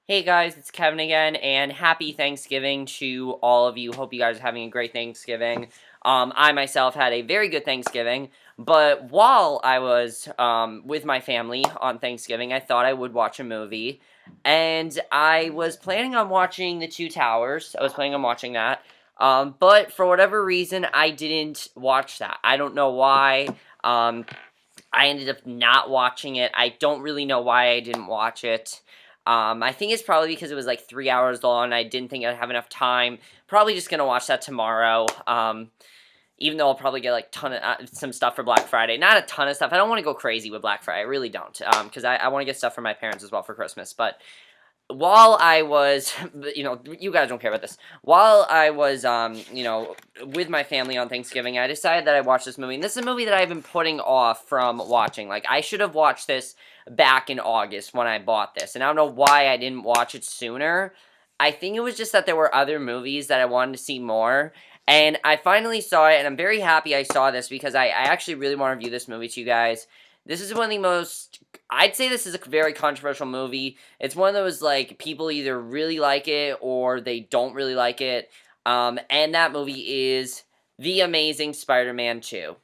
Hey guys, it's Kevin again, and happy Thanksgiving to all of you. Hope you guys are having a great Thanksgiving. I myself had a very good Thanksgiving, but while I was with my family on Thanksgiving, I thought I would watch a movie, and I was planning on watching The Two Towers. I was planning on watching that, but for whatever reason, I didn't watch that. I don't know why. I ended up not watching it. I don't really know why I didn't watch it. I think it's probably because it was like 3 hours long, and I didn't think I'd have enough time. Probably just gonna watch that tomorrow. Even though I'll probably get like some stuff for Black Friday. Not a ton of stuff. I don't want to go crazy with Black Friday. I really don't. Because I want to get stuff for my parents as well for Christmas. But while I was, you guys don't care about this. While I was, with my family on Thanksgiving, I decided that I watched this movie. And this is a movie that I've been putting off from watching. Like, I should have watched this back in August when I bought this. And I don't know why I didn't watch it sooner. I think it was just that there were other movies that I wanted to see more. And I finally saw it, and I'm very happy I saw this because I actually really want to review this movie to you guys. This is one of the most, I'd say this is a very controversial movie. It's one of those, like, people either really like it or they don't really like it. And that movie is The Amazing Spider-Man 2.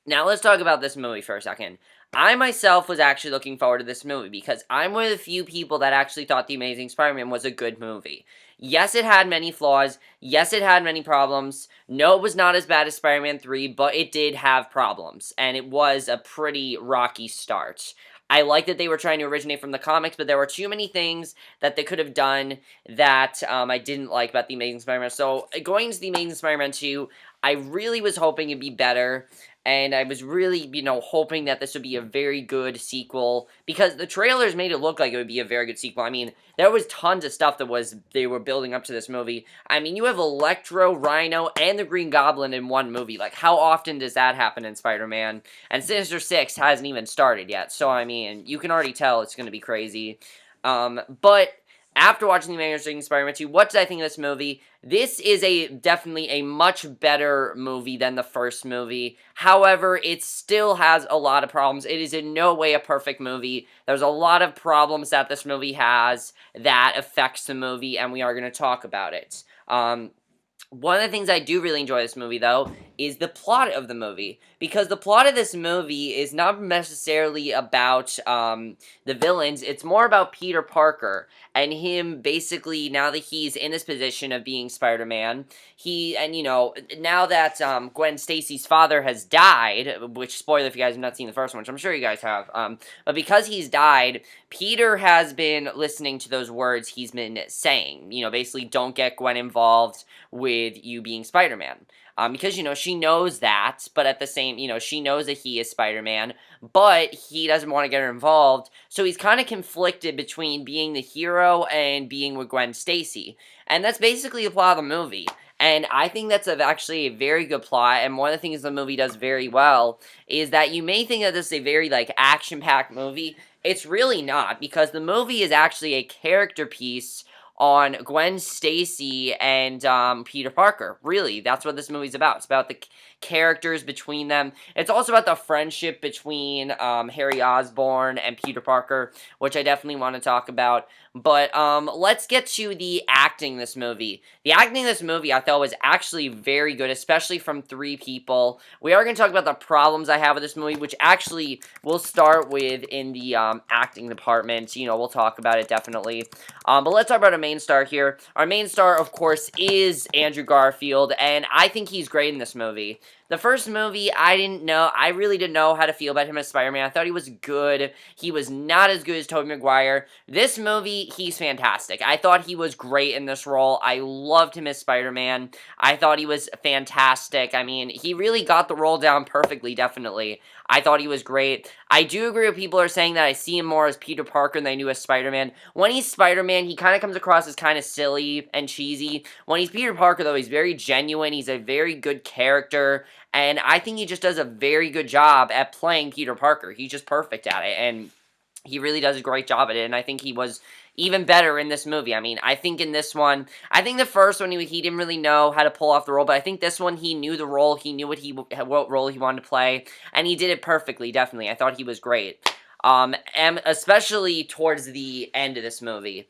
Now let's talk about this movie for a second. I myself was actually looking forward to this movie because I'm one of the few people that actually thought The Amazing Spider-Man was a good movie. Yes, it had many flaws. Yes, it had many problems. No, it was not as bad as Spider-Man 3, but it did have problems, and it was a pretty rocky start. I like that they were trying to originate from the comics, but there were too many things that they could have done that I didn't like about The Amazing Spider-Man. So, going to The Amazing Spider-Man 2, I really was hoping it'd be better. And I was really, hoping that this would be a very good sequel, because the trailers made it look like it would be a very good sequel. I mean, there was tons of stuff that they were building up to this movie. I mean, you have Electro, Rhino, and the Green Goblin in one movie. Like, how often does that happen in Spider-Man? And Sinister Six hasn't even started yet, so I mean, you can already tell it's going to be crazy. But after watching The Amazing Spider-Man 2, what did I think of this movie? This is definitely a much better movie than the first movie. However, it still has a lot of problems. It is in no way a perfect movie. There's a lot of problems that this movie has that affects the movie, and we are going to talk about it. One of the things I do really enjoy this movie, though, is the plot of the movie. Because the plot of this movie is not necessarily about the villains. It's more about Peter Parker and him basically, now that he's in this position of being Spider-Man, now that Gwen Stacy's father has died, which, spoiler if you guys have not seen the first one, which I'm sure you guys have, but because he's died, Peter has been listening to those words he's been saying. Basically, don't get Gwen involved with you being Spider-Man. Because, she knows that, but at the same, she knows that he is Spider-Man, but he doesn't want to get her involved, so he's kind of conflicted between being the hero and being with Gwen Stacy. And that's basically the plot of the movie. And I think that's actually a very good plot, and one of the things the movie does very well is that you may think that this is a very, like, action-packed movie. It's really not, because the movie is actually a character piece on Gwen Stacy and Peter Parker. Really, that's what this movie's about. It's about the characters between them. It's also about the friendship between Harry Osborn and Peter Parker, which I definitely want to talk about. But let's get to the acting in this movie. The acting in this movie I thought was actually very good, especially from three people. We are going to talk about the problems I have with this movie, which actually we'll start with in the acting department. We'll talk about it definitely. But let's talk about our main star here. Our main star, of course, is Andrew Garfield, and I think he's great in this movie. The first movie, I really didn't know how to feel about him as Spider-Man. I thought he was good. He was not as good as Tobey Maguire. This movie, he's fantastic. I thought he was great in this role. I loved him as Spider-Man. I thought he was fantastic. I mean, he really got the role down perfectly, definitely. I thought he was great. I do agree with people who are saying that I see him more as Peter Parker than I do as Spider-Man. When he's Spider-Man, he kind of comes across as kind of silly and cheesy. When he's Peter Parker, though, he's very genuine. He's a very good character. And I think he just does a very good job at playing Peter Parker. He's just perfect at it, and he really does a great job at it, and I think he was even better in this movie. I mean, I think in this one, I think the first one, he didn't really know how to pull off the role, but I think this one, he knew the role, he knew what role he wanted to play, and he did it perfectly, definitely. I thought he was great. and especially towards the end of this movie.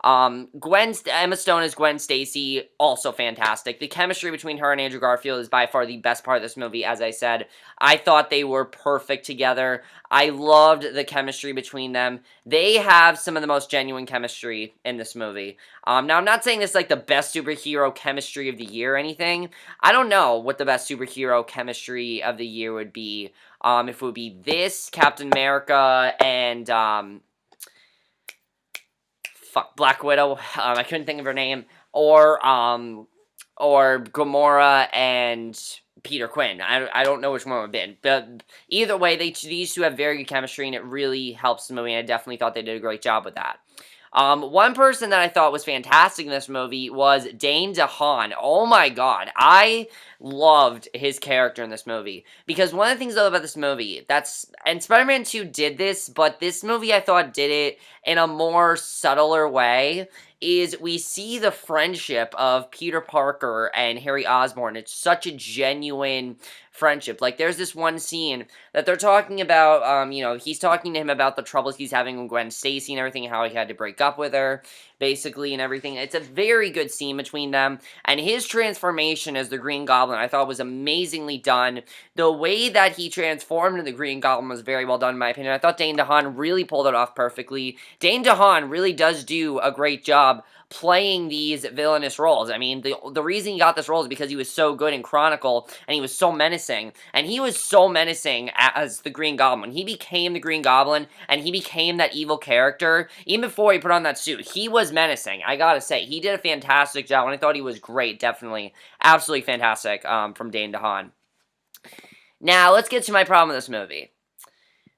Emma Stone as Gwen Stacy, also fantastic. The chemistry between her and Andrew Garfield is by far the best part of this movie, as I said. I thought they were perfect together. I loved the chemistry between them. They have some of the most genuine chemistry in this movie. Now, I'm not saying this is like the best superhero chemistry of the year or anything. I don't know what the best superhero chemistry of the year would be. If it would be this, Captain America, and, Black Widow. I couldn't think of her name. Or Gamora and Peter Quinn. I don't know which one it would have been. But either way, these two have very good chemistry, and it really helps the movie, and I definitely thought they did a great job with that. One person that I thought was fantastic in this movie was Dane DeHaan. Oh my god, I loved his character in this movie. Because one of the things though about this movie, and Spider-Man 2 did this, but this movie I thought did it in a more subtler way, is we see the friendship of Peter Parker and Harry Osborn. It's such a genuine friendship. Like, there's this one scene that they're talking about, he's talking to him about the troubles he's having with Gwen Stacy and everything, how he had to break up with her, basically, and everything. It's a very good scene between them, and his transformation as the Green Goblin, I thought was amazingly done. The way that he transformed into the Green Goblin was very well done, in my opinion. I thought Dane DeHaan really pulled it off perfectly. Dane DeHaan really does do a great job playing these villainous roles. I mean, the reason he got this role is because he was so good in Chronicle, and he was so menacing. And he was so menacing as the Green Goblin. He became the Green Goblin, and he became that evil character. Even before he put on that suit, he was menacing. I gotta say, he did a fantastic job, and I thought he was great, definitely. Absolutely fantastic from Dane DeHaan. Now, let's get to my problem with this movie.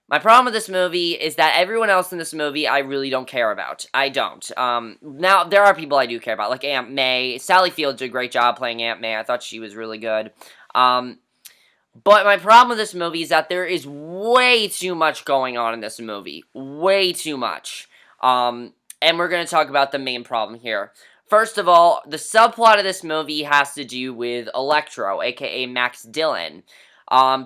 My problem with this movie is that everyone else in this movie I really don't care about. I don't. Now, there are people I do care about, like Aunt May. Sally Field did a great job playing Aunt May. I thought she was really good. But my problem with this movie is that there is way too much going on in this movie. Way too much. And we're going to talk about the main problem here. First of all, the subplot of this movie has to do with Electro, aka Max Dillon.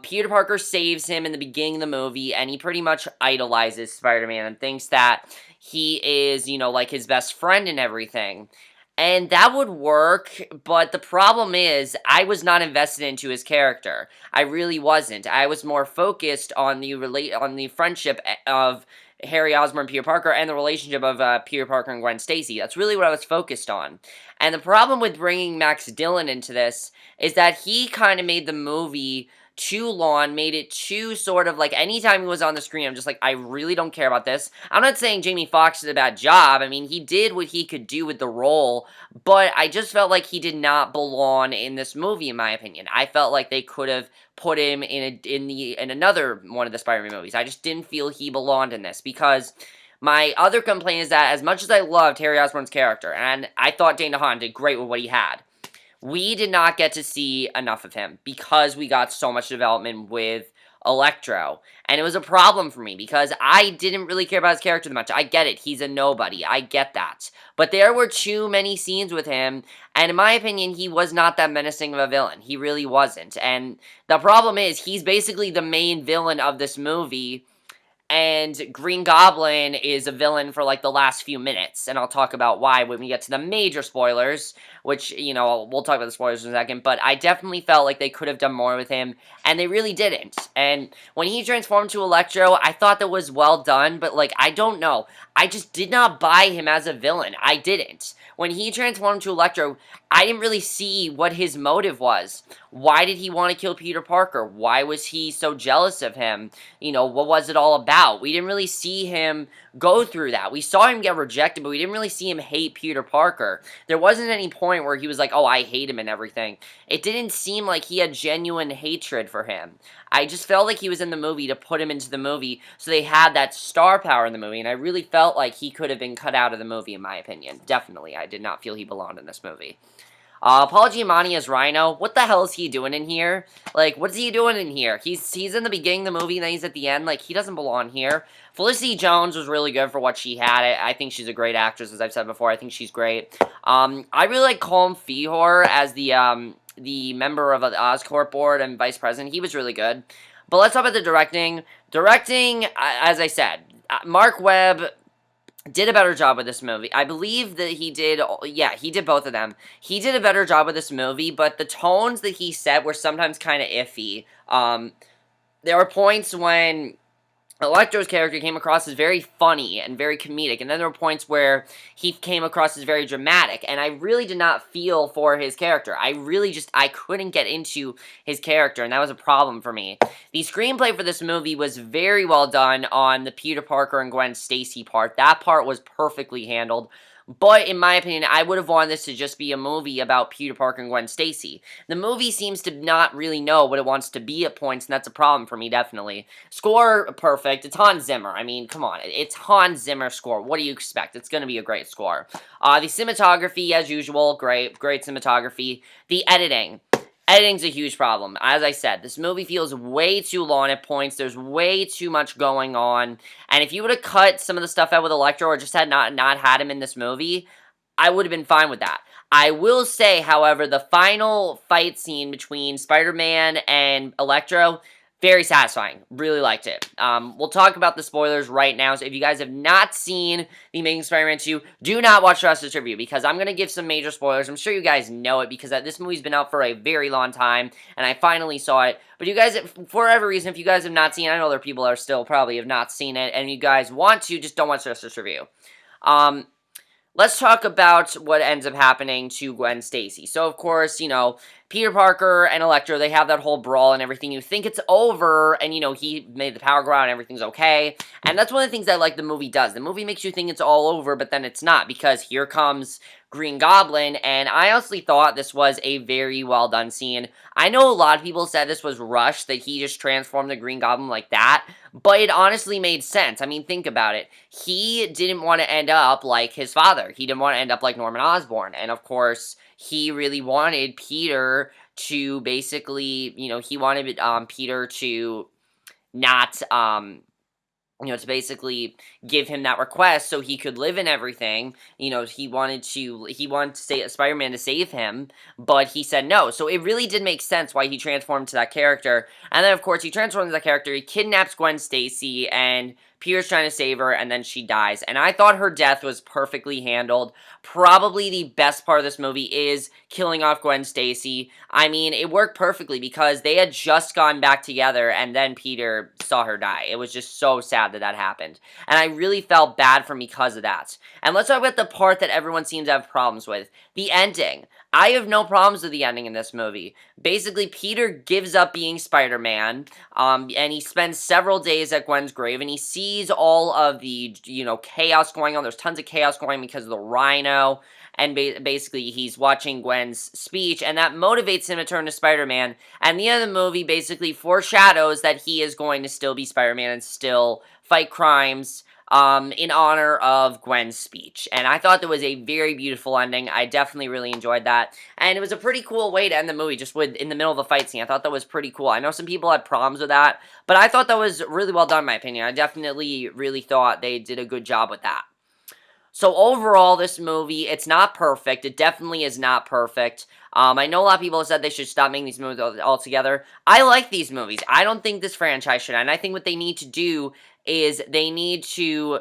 Peter Parker saves him in the beginning of the movie, and he pretty much idolizes Spider-Man and thinks that he is, like his best friend and everything. And that would work, but the problem is, I was not invested into his character. I really wasn't. I was more focused on the friendship of Harry Osborn and Peter Parker, and the relationship of Peter Parker and Gwen Stacy. That's really what I was focused on. And the problem with bringing Max Dillon into this is that he kind of made the movie too long, made it too sort of like anytime he was on the screen, I'm just like, I really don't care about this. I'm not saying Jamie Foxx did a bad job. I mean, he did what he could do with the role, but I just felt like he did not belong in this movie, in my opinion. I felt like they could have put him in another one of the Spider-Man movies. I just didn't feel he belonged in this, because my other complaint is that as much as I loved Harry Osborn's character, and I thought Dane DeHaan did great with what he had, we did not get to see enough of him because we got so much development with Electro. And it was a problem for me because I didn't really care about his character that much. I get it. He's a nobody. I get that. But there were too many scenes with him, and in my opinion, he was not that menacing of a villain. He really wasn't. And the problem is, he's basically the main villain of this movie, and Green Goblin is a villain for, like, the last few minutes, and I'll talk about why when we get to the major spoilers, which, we'll talk about the spoilers in a second, but I definitely felt like they could have done more with him, and they really didn't. And when he transformed to Electro, I thought that was well done, but, like, I don't know. I just did not buy him as a villain. I didn't. When he transformed to Electro, I didn't really see what his motive was. Why did he want to kill Peter Parker? Why was he so jealous of him? What was it all about? We didn't really see him go through that. We saw him get rejected, but we didn't really see him hate Peter Parker. There wasn't any point where he was like, oh, I hate him and everything. It didn't seem like he had genuine hatred for him. I just felt like he was in the movie to put him into the movie so they had that star power in the movie, and I really felt like he could have been cut out of the movie, in my opinion. Definitely, I did not feel he belonged in this movie. Paul Giamatti as Rhino, what the hell is he doing in here? Like, what's he doing in here? He's in the beginning of the movie, and then he's at the end. Like, he doesn't belong here. Felicity Jones was really good for what she had. I think she's a great actress, as I've said before. I think she's great. I really like Colm Feore as the member of the Oscorp board and vice president. He was really good. But let's talk about the directing. Directing, as I said, Mark Webb did a better job with this movie. I believe that he did both of them. He did a better job with this movie, but the tones that he set were sometimes kind of iffy. There were points when Electro's character came across as very funny and very comedic, and then there were points where he came across as very dramatic, and I really did not feel for his character. I couldn't get into his character, and that was a problem for me. The screenplay for this movie was very well done on the Peter Parker and Gwen Stacy part. That part was perfectly handled. But in my opinion, I would have wanted this to just be a movie about Peter Parker and Gwen Stacy. The movie seems to not really know what it wants to be at points, and that's a problem for me, definitely. Score, perfect. It's Hans Zimmer. I mean, come on. It's Hans Zimmer score. What do you expect? It's going to be a great score. The cinematography, as usual, great. Great cinematography. The editing. Editing's a huge problem. As I said, this movie feels way too long at points. There's way too much going on. And if you would have cut some of the stuff out with Electro or just had not had him in this movie, I would have been fine with that. I will say, however, the final fight scene between Spider-Man and Electro, very satisfying. Really liked it. We'll talk about the spoilers right now. So if you guys have not seen The Amazing Spider-Man 2, do not watch the rest of this review because I'm going to give some major spoilers. I'm sure you guys know it because this movie's been out for a very long time and I finally saw it. But you guys, for whatever reason, if you guys have not seen it, I know there are people that are still probably have not seen it and you guys want to, just don't watch the rest of this review. Let's talk about what ends up happening to Gwen Stacy. So, of course, you know, Peter Parker and Electro, they have that whole brawl and everything. You think it's over, and, you know, he made the power go out and everything's okay. And that's one of the things that, like, the movie does. The movie makes you think it's all over, but then it's not, because here comes Green Goblin, and I honestly thought this was a very well done scene. I know a lot of people said this was rushed, that he just transformed the Green Goblin like that, but it honestly made sense. I mean, think about it. He didn't want to end up like his father. He didn't want to end up like Norman Osborn, and of course, he really wanted Peter to basically, you know, he wanted Peter to not, you know, to basically give him that request so he could live in everything. You know, he wanted to say Spider-Man to save him, but he said no. So it really did make sense why he transformed to that character. And then, of course, he transforms to that character. He kidnaps Gwen Stacy, and Peter's trying to save her, and then she dies. And I thought her death was perfectly handled. Probably the best part of this movie is killing off Gwen Stacy. I mean, it worked perfectly because they had just gone back together, and then Peter saw her die. It was just so sad that that happened. And I really felt bad for him because of that. And let's talk about the part that everyone seems to have problems with. The ending. I have no problems with the ending in this movie. Basically, Peter gives up being Spider-Man, and he spends several days at Gwen's grave, and he sees all of the, you know, chaos going on. There's tons of chaos going on because of the Rhino, and basically he's watching Gwen's speech, and that motivates him to turn to Spider-Man, and the end of the movie basically foreshadows that he is going to still be Spider-Man and still fight crimes, in honor of Gwen's speech. And I thought that was a very beautiful ending. I definitely really enjoyed that. And it was a pretty cool way to end the movie, just in the middle of a fight scene. I thought that was pretty cool. I know some people had problems with that, but I thought that was really well done, in my opinion. I definitely really thought they did a good job with that. So overall, this movie, it's not perfect. It definitely is not perfect. I know a lot of people have said they should stop making these movies altogether. I like these movies. I don't think this franchise should. And I think what they need to do is they need to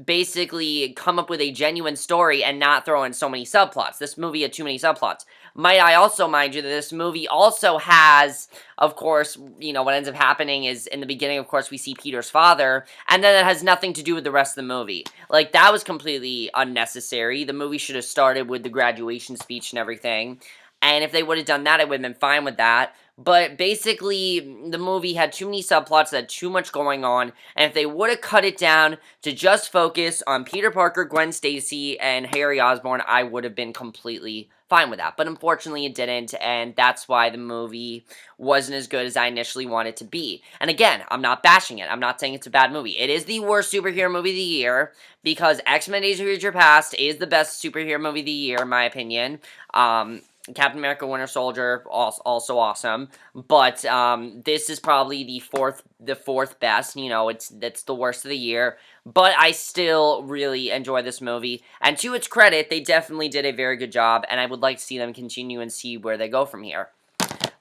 basically come up with a genuine story and not throw in so many subplots. This movie had too many subplots. Might I also mind you that this movie also has, of course, you know, what ends up happening is in the beginning, of course, we see Peter's father, and then it has nothing to do with the rest of the movie. Like, that was completely unnecessary. The movie should have started with the graduation speech and everything. And if they would have done that, I would have been fine with that. But basically, the movie had too many subplots, had too much going on, and if they would have cut it down to just focus on Peter Parker, Gwen Stacy, and Harry Osborn, I would have been completely fine with that. But unfortunately, it didn't, and that's why the movie wasn't as good as I initially wanted it to be. And again, I'm not bashing it. I'm not saying it's a bad movie. It is the worst superhero movie of the year, because X-Men Days of Future Past is the best superhero movie of the year, in my opinion. Captain America Winter Soldier, also awesome, but this is probably the fourth best. You know, it's the worst of the year, but I still really enjoy this movie, and to its credit, they definitely did a very good job, and I would like to see them continue and see where they go from here.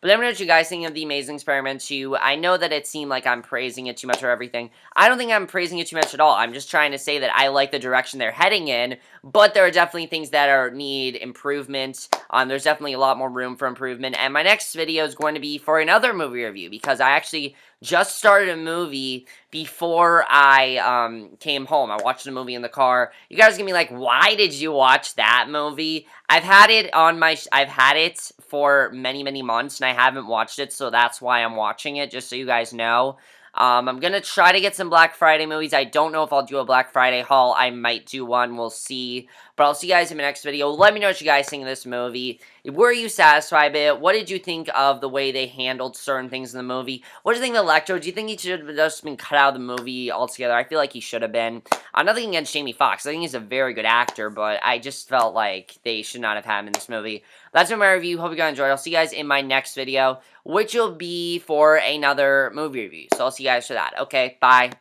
But let me know what you guys think of The Amazing Spider-Man 2. I know that it seemed like I'm praising it too much or everything. I don't think I'm praising it too much at all. I'm just trying to say that I like the direction they're heading in, but there are definitely things that need improvement. There's definitely a lot more room for improvement. And my next video is going to be for another movie review, because I actually just started a movie before I came home. I watched a movie in the car. You guys are gonna be like, why did you watch that movie? I've had it for many, many months, and I haven't watched it, so that's why I'm watching it, just so you guys know. I'm gonna try to get some Black Friday movies. I don't know if I'll do a Black Friday haul. I might do one. We'll see. But I'll see you guys in my next video. Let me know what you guys think of this movie. Were you satisfied with it? What did you think of the way they handled certain things in the movie? What do you think of Electro? Do you think he should have just been cut out of the movie altogether? I feel like he should have been. Nothing against Jamie Foxx. I think he's a very good actor, but I just felt like they should not have had him in this movie. That's been my review. Hope you guys enjoyed. I'll see you guys in my next video, which will be for another movie review. So I'll see you guys for that. Okay, bye.